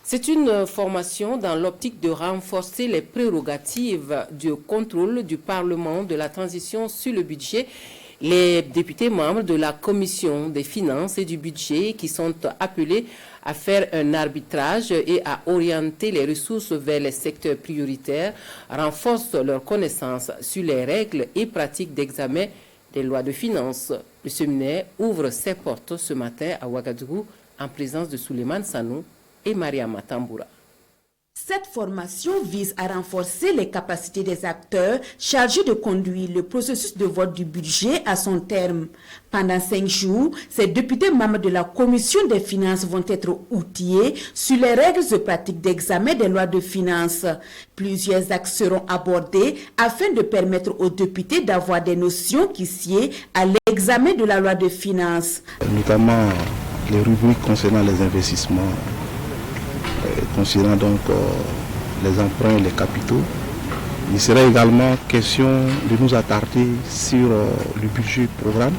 C'est une formation dans l'optique de renforcer les prérogatives du contrôle du Parlement de la transition sur le budget. Les députés membres de la Commission des finances et du budget qui sont appelés à faire un arbitrage et à orienter les ressources vers les secteurs prioritaires renforcent leur connaissance sur les règles et pratiques d'examen des lois de finances. Le séminaire ouvre ses portes ce matin à Ouagadougou en présence de Souleymane Sanou et Mariama Tamboura. Cette formation vise à renforcer les capacités des acteurs chargés de conduire le processus de vote du budget à son terme. Pendant 5 jours, ces députés membres de la Commission des finances vont être outillés sur les règles et pratiques d'examen des lois de finances. Plusieurs axes seront abordés afin de permettre aux députés d'avoir des notions qui sied à l'examen de la loi de finances. Notamment les rubriques concernant les investissements, concernant donc les emprunts et les capitaux. Il sera également question de nous attarder sur le budget programme,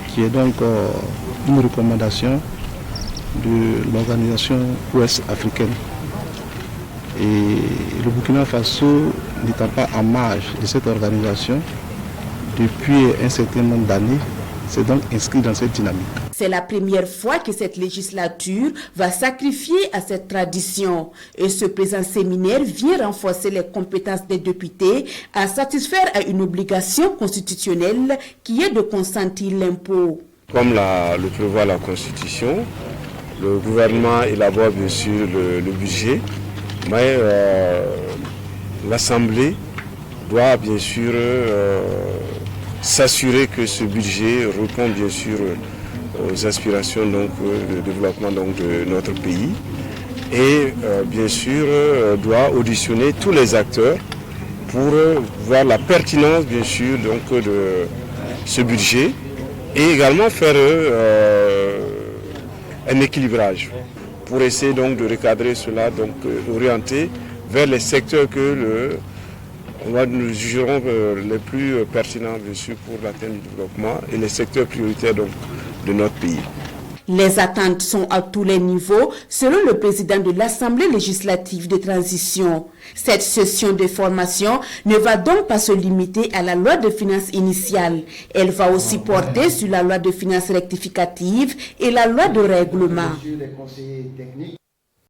qui est donc une recommandation de l'organisation ouest africaine. Et le Burkina Faso n'étant pas en marge de cette organisation depuis un certain nombre d'années, c'est donc inscrit dans cette dynamique. C'est la première fois que cette législature va sacrifier à cette tradition. Et ce présent séminaire vient renforcer les compétences des députés à satisfaire à une obligation constitutionnelle qui est de consentir l'impôt. Comme le prévoit la Constitution, le gouvernement élabore bien sûr le budget, mais l'Assemblée doit bien sûr s'assurer que ce budget répond bien sûr aux aspirations donc, de développement donc, de notre pays et bien sûr doit auditionner tous les acteurs pour voir la pertinence bien sûr donc, de ce budget et également faire un équilibrage pour essayer donc de recadrer cela, donc orienter vers les secteurs que nous jugerons les plus pertinents bien sûr pour l'atteinte du développement et les secteurs prioritaires donc, de notre pays. Les attentes sont à tous les niveaux, selon le président de l'Assemblée législative de transition. Cette session de formation ne va donc pas se limiter à la loi de finances initiale. Elle va aussi porter sur la loi de finances rectificative et la loi de règlement.